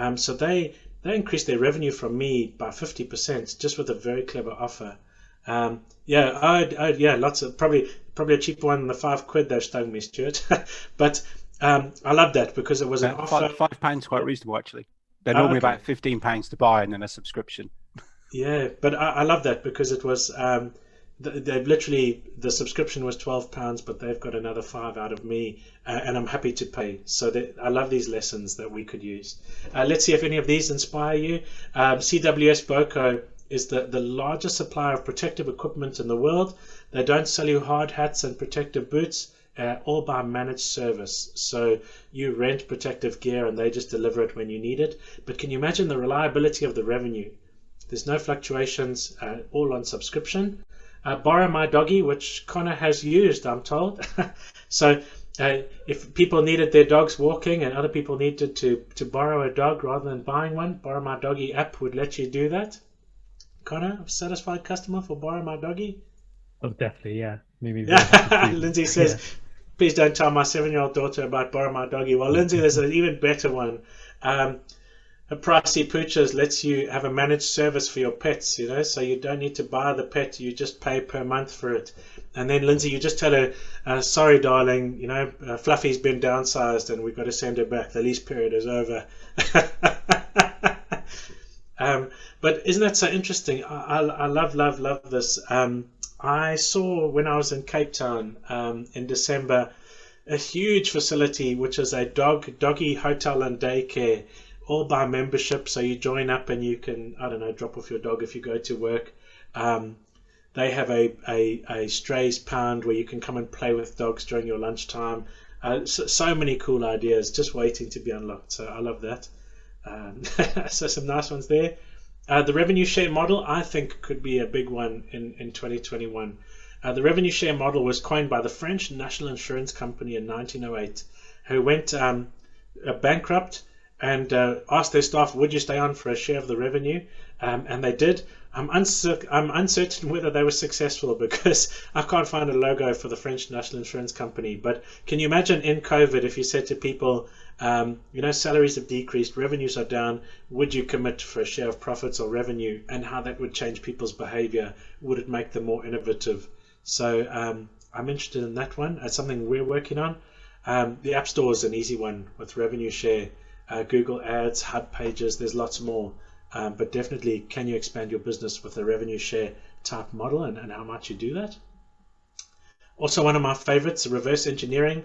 am. So they increased their revenue from me by 50% just with a very clever offer. Yeah, lots of probably a cheaper one than the £5 they've stung me, Stuart. But I love that because it was an offer. £5 quite reasonable actually. They're normally about £15 to buy and then a subscription. Yeah, but I love that because it was they've literally, the subscription was £12, but they've got another £5 out of me, and I'm happy to pay. So I love these lessons that we could use. Let's see if any of these inspire you. CWS Boko is the largest supplier of protective equipment in the world. They don't sell you hard hats and protective boots. All by managed service. So you rent protective gear and they just deliver it when you need it. But can you imagine the reliability of the revenue? There's no fluctuations, all on subscription. Borrow My Doggy, which Connor has used, I'm told. So if people needed their dogs walking and other people needed to borrow a dog rather than buying one, Borrow My Doggy app would let you do that. Connor, satisfied customer for Borrow My Doggy? Oh, definitely, yeah. Maybe. Lindsay says, please don't tell my 7-year-old daughter about Borrow My Doggy. Well, Lindsay, there's an even better one. A Pricey Poochers lets you have a managed service for your pets, so you don't need to buy the pet, you just pay per month for it. And then Lindsay, you just tell her, sorry darling, Fluffy's been downsized and we've got to send her back, the lease period is over. But isn't that so interesting? I love this. I saw when I was in Cape Town in December a huge facility which is a doggy hotel and daycare, all by membership. So you join up and you can, I don't know, drop off your dog if you go to work. They have a strays pound where you can come and play with dogs during your lunchtime. So many cool ideas just waiting to be unlocked. So I love that. So some nice ones there. The revenue share model, I think, could be a big one in 2021. The revenue share model was coined by the French National Insurance Company in 1908, who went bankrupt and asked their staff, would you stay on for a share of the revenue? And they did. I'm uncertain whether they were successful because I can't find a logo for the French National Insurance Company. But can you imagine in COVID if you said to people, salaries have decreased, revenues are down, would you commit for a share of profits or revenue, and how that would change people's behavior? Would it make them more innovative? So I'm interested in that one. It's something we're working on. The App Store is an easy one with revenue share, Google Ads, Hub Pages, there's lots more. But definitely, can you expand your business with a revenue share type model, and how much you do that? Also, one of my favorites, reverse engineering.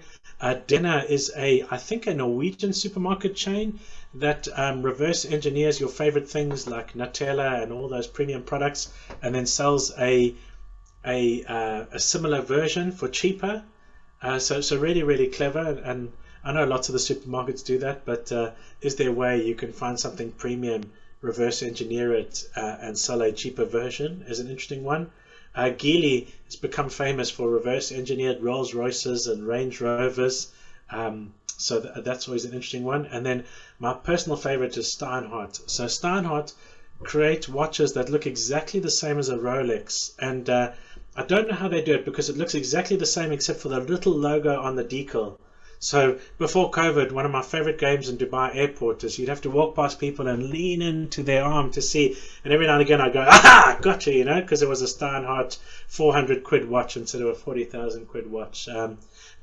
Denna is I think a Norwegian supermarket chain that reverse engineers your favorite things like Nutella and all those premium products, and then sells a similar version for cheaper. So really, really clever. And I know lots of the supermarkets do that, but is there a way you can find something premium, reverse engineer it, and sell a cheaper version? Is an interesting one. Geely has become famous for reverse engineered Rolls Royces and Range Rovers, so that's always an interesting one. And then my personal favorite is Steinhardt. So Steinhardt create watches that look exactly the same as a Rolex, and I don't know how they do it because it looks exactly the same except for the little logo on the decal. So before COVID, one of my favorite games in Dubai airport is you'd have to walk past people and lean into their arm to see. And every now and again I'd go, aha, gotcha, you know, because it was a Steinhardt 400 quid watch instead of a 40,000 quid watch.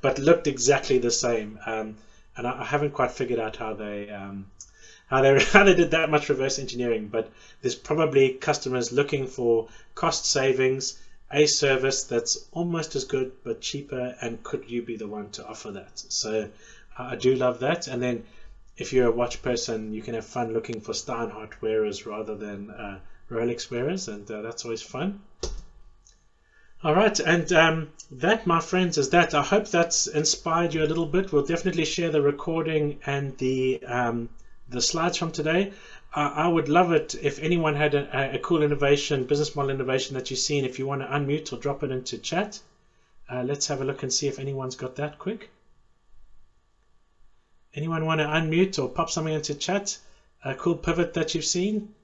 But looked exactly the same. And I haven't quite figured out how they did that much reverse engineering. But there's probably customers looking for cost savings, a service that's almost as good but cheaper, and could you be the one to offer that? So I do love that. And then if you're a watch person, you can have fun looking for Steinhardt wearers rather than Rolex wearers, and that's always fun. All right, and that, my friends, is that. I hope that's inspired you a little bit. We'll definitely share the recording and the slides from today. I would love it if anyone had a cool innovation, business model innovation that you've seen. If you want to unmute or drop it into chat, let's have a look and see if anyone's got that quick. Anyone want to unmute or pop something into chat? A cool pivot that you've seen?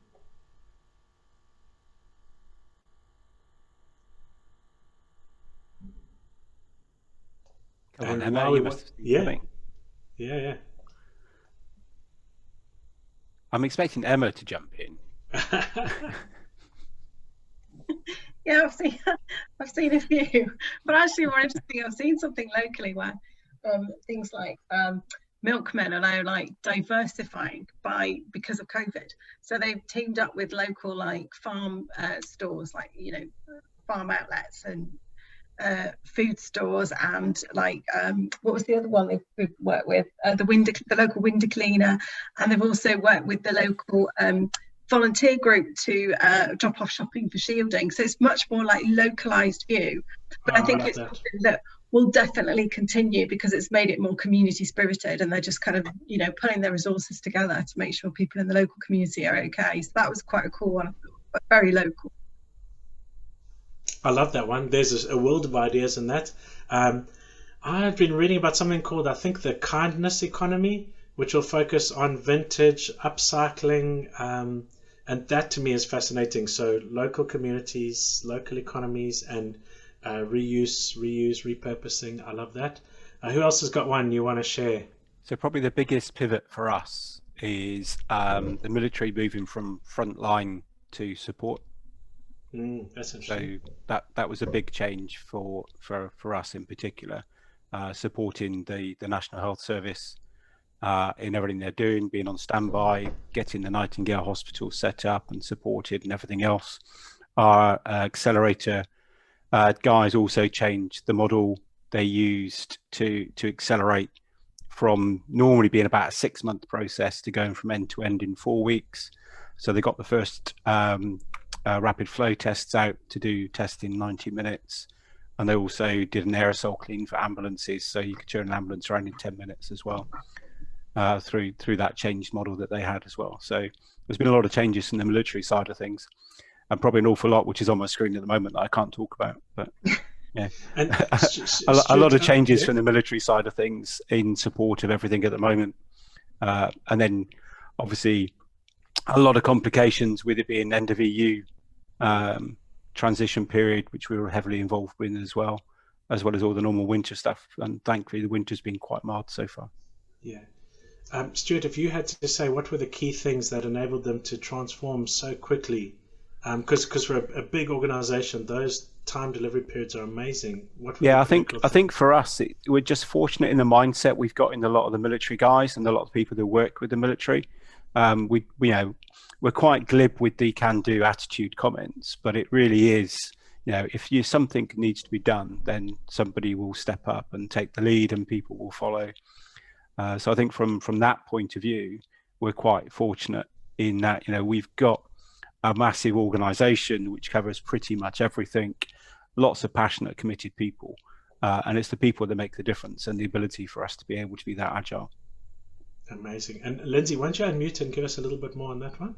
Come on, Emma, you must have seen something. Yeah. I'm expecting Emma to jump in. Yeah, I've seen a few, but actually more interesting, I've seen something locally where things like milkmen are now like diversifying because of COVID. So they've teamed up with local like farm stores, like, you know, farm outlets and food stores, and like what was the other one they've worked with? The local window cleaner, and they've also worked with the local volunteer group to drop off shopping for shielding. So it's much more like localized view, but I think it's something that will definitely continue because it's made it more community spirited, and they're just kind of, you know, putting their resources together to make sure people in the local community are okay. So that was quite a cool one, but very local. I love that one. There's a world of ideas in that. I've been reading about something called, I think, the kindness economy, which will focus on vintage, upcycling, and that to me is fascinating. So local communities, local economies, and reuse, repurposing. I love that. Who else has got one you want to share? So probably the biggest pivot for us is the military moving from frontline to support. That's interesting. So that was a big change for us in particular, supporting the National Health Service in everything they're doing, being on standby, getting the Nightingale Hospital set up and supported and everything else. Our accelerator guys also changed the model they used to accelerate from normally being about a 6-month process to going from end to end in 4 weeks. So they got the first rapid flow tests out to do tests in 90 minutes. And they also did an aerosol clean for ambulances. So you could turn an ambulance around in 10 minutes as well, through that changed model that they had as well. So there's been a lot of changes from the military side of things, and probably an awful lot, which is on my screen at the moment, that I can't talk about, but yeah. And a lot of changes from the military side of things in support of everything at the moment. And then obviously a lot of complications with it being end of EU transition period, which we were heavily involved with as well as all the normal winter stuff. And thankfully the winter's been quite mild so far. Yeah. Stuart, if you had to say what were the key things that enabled them to transform so quickly, because for a big organization, those time delivery periods are amazing. I think for us, we're just fortunate in the mindset we've got in a lot of the military guys and a lot of people that work with the military. We're quite glib with the can-do attitude comments, but it really is, if something needs to be done, then somebody will step up and take the lead and people will follow. So I think from that point of view, we're quite fortunate in that, we've got a massive organization which covers pretty much everything, lots of passionate, committed people, and it's the people that make the difference and the ability for us to be able to be that agile. Amazing. And Lindsay, why don't you unmute and give us a little bit more on that one?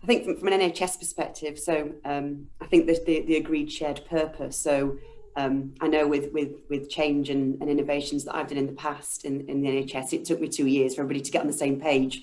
I think from an NHS perspective, so I think there's the agreed shared purpose. So I know with change and innovations that I've done in the past in the NHS, it took me 2 years for everybody to get on the same page.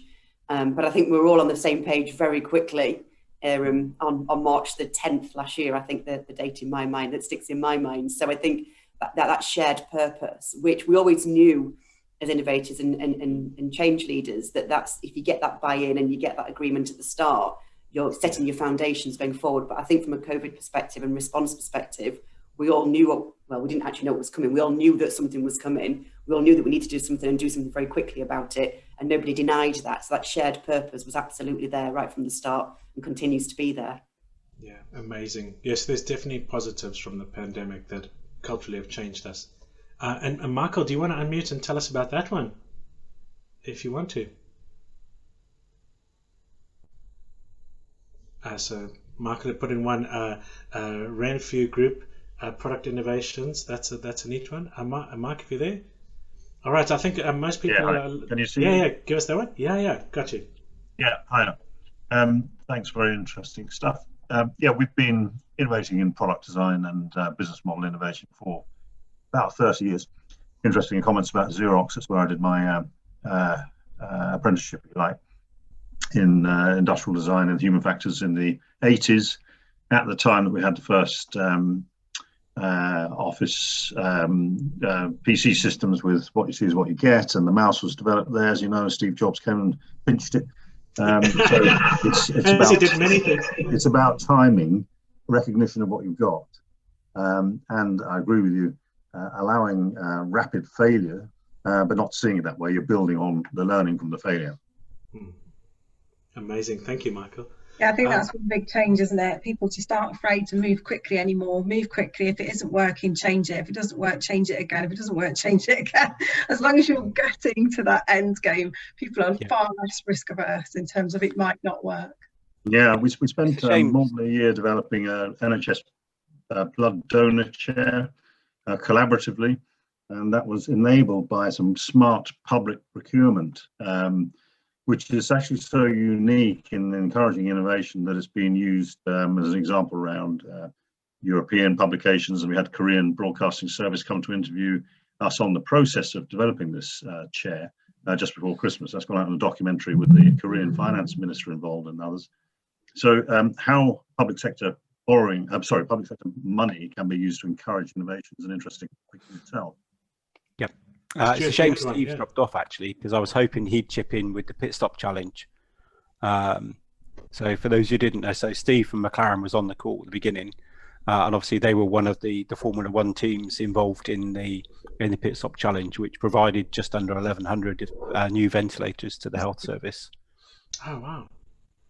But I think we're all on the same page very quickly on March the 10th last year. I think the date in my mind that sticks in my mind. So I think that shared purpose, which we always knew as innovators and change leaders, that's if you get that buy-in and you get that agreement at the start, you're setting your foundations going forward. But I think from a COVID perspective and response perspective, we all knew, well, we didn't actually know what was coming. We all knew that something was coming. We all knew that we needed to do something and do something very quickly about it. And nobody denied that. So that shared purpose was absolutely there right from the start and continues to be there. Yeah, amazing. Yes, there's definitely positives from the pandemic that culturally have changed us. And Michael, do you want to unmute and tell us about that one, if you want to? So Michael had put in one, Renfu Group, product innovations. That's a neat one. Mike, if you're there. All right, I think most people. Yeah, can you see? Yeah, give us that one. Yeah, got you. Yeah, hi. Thanks, very interesting stuff. Yeah, we've been innovating in product design and business model innovation for about 30 years. Interesting comments about Xerox. That's where I did my apprenticeship, if you like, in industrial design and human factors in the 80s, at the time that we had the first Office PC systems with what you see is what you get, and the mouse was developed there, as you know. Steve Jobs came and pinched it. So it's about timing, recognition of what you've got, and I agree with you, allowing rapid failure, but not seeing it that way. You're building on the learning from the failure. Amazing, thank you, Michael. Yeah, I think that's one big change, isn't it? People just aren't afraid to move quickly anymore. Move quickly. If it isn't working, change it. If it doesn't work, change it again. If it doesn't work, change it again. As long as you're getting to that end game, people are far less risk averse in terms of it might not work. Yeah, we spent more than a year developing an NHS blood donor chair collaboratively, and that was enabled by some smart public procurement, which is actually so unique in encouraging innovation that it's being used as an example around European publications. And we had Korean Broadcasting Service come to interview us on the process of developing this chair just before Christmas. That's gone out in a documentary with the Korean finance minister involved and others. So how public sector public sector money can be used to encourage innovation is an interesting thing to tell. Yep. It's a shame Steve's dropped off, actually, because I was hoping he'd chip in with the pit stop challenge. So for those who didn't know, so Steve from McLaren was on the call at the beginning, and obviously they were one of the Formula One teams involved in the pit stop challenge, which provided just under 1,100 new ventilators to the health service. Oh wow,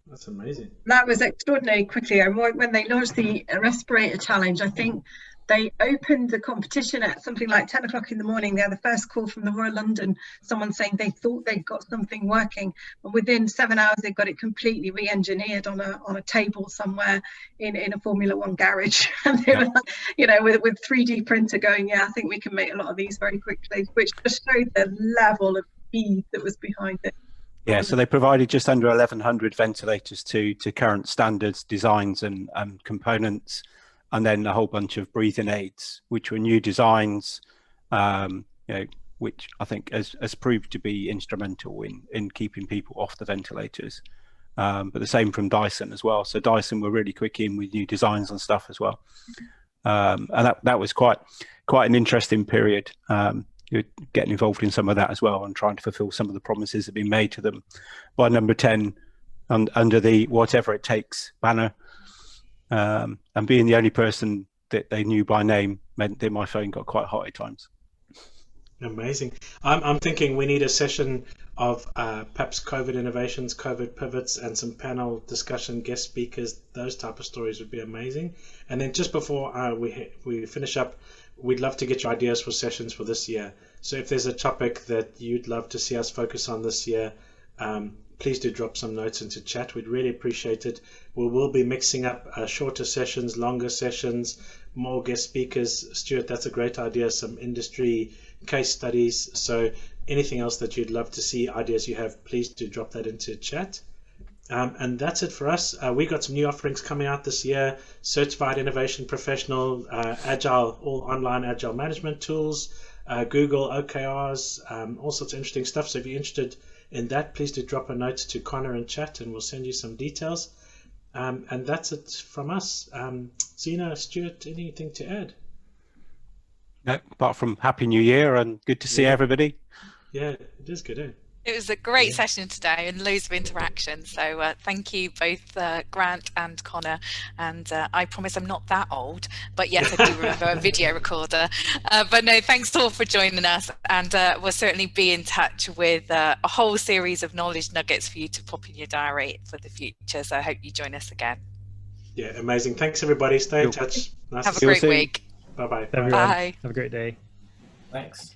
that's amazing. That was extraordinary quickly. And when they launched the respirator challenge, I think they opened the competition at something like 10 o'clock in the morning. They had the first call from the Royal London, someone saying they thought they'd got something working, and within 7 hours they got it completely re-engineered on a table somewhere in a Formula One garage. And they were like, you know, with 3D printer going, yeah, I think we can make a lot of these very quickly, which just showed the level of speed that was behind it. Yeah, so they provided just under 1,100 ventilators to current standards, designs and components, and then a whole bunch of breathing aids, which were new designs, you know, which I think has proved to be instrumental in keeping people off the ventilators. But the same from Dyson as well. So Dyson were really quick in with new designs and stuff as well. And that was quite an interesting period. Getting involved in some of that as well and trying to fulfill some of the promises that have been made to them by Number 10 under the whatever it takes banner. And being the only person that they knew by name meant that my phone got quite hot at times. Amazing. I'm thinking we need a session of perhaps COVID innovations, COVID pivots, and some panel discussion, guest speakers. Those type of stories would be amazing. And then just before we finish up, we'd love to get your ideas for sessions for this year. So if there's a topic that you'd love to see us focus on this year, please do drop some notes into chat. We'd really appreciate it. We will be mixing up shorter sessions, longer sessions, more guest speakers. Stuart, that's a great idea. Some industry case studies. So anything else that you'd love to see, ideas you have, please do drop that into chat. And that's it for us. We got some new offerings coming out this year: Certified Innovation Professional, Agile, all online Agile management tools, Google OKRs, all sorts of interesting stuff. So if you're interested in that, please do drop a note to Connor in chat and we'll send you some details. And that's it from us. Zena, Stuart, anything to add? No, apart from Happy New Year and good to see everybody. Yeah, it is good, eh? It was a great session today and loads of interaction. So thank you both, Grant and Connor. And I promise I'm not that old, but yes, I do remember a video recorder. But no, thanks all for joining us. And we'll certainly be in touch with a whole series of knowledge nuggets for you to pop in your diary for the future. So I hope you join us again. Yeah, amazing. Thanks, everybody. Stay in touch. Have a great week. Bye-bye. Everyone, Bye. have a great day. Thanks.